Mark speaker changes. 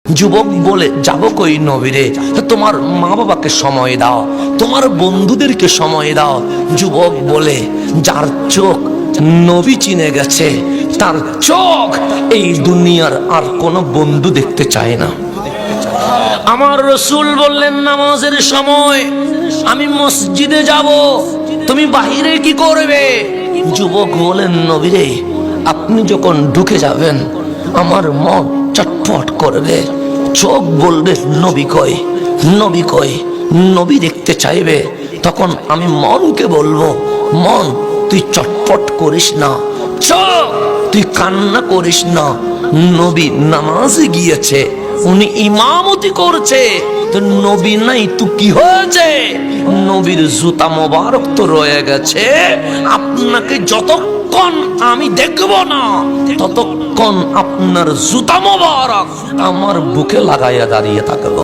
Speaker 1: যুবক বলে, যাব কই নবীরে? তোমার মা বাবাকে সময় দাও, তোমার বন্ধুদেরকে সময় দাও। যুবক বলে, যার চোখ নবী চিনে গেছে, তার চোখ এই দুনিয়ার আর কোনো বন্ধু দেখতে চায় না। আমার রাসূল বললেন, নামাজের সময় আমি মসজিদে যাব, তুমি বাহিরে কি করবে? যুবক বলেন, নবীরে আপনি যখন ঢুকে যাবেন আমার মন চটপট করবে, চোখ বলবে নবী কই, নবী কই, নবী দেখতে চাইবে। তখন আমি মনকে বলবো, মন তুই চটপট করিস না, চোখ তুই কান্না করিস না, নবী নামাজে গিয়েছে, উনি ইমামতি করছে, তো নবী নাই তো কি হয়েছে? নবীর জুতা মোবারক তো রয়ে গেছে। আপনাকে যতক্ষণ আমি দেখব না ততক্ষণ আপনার জুতা মোবারক আমার বুকে লাগাইয়া দাঁড়িয়ে থাকবো।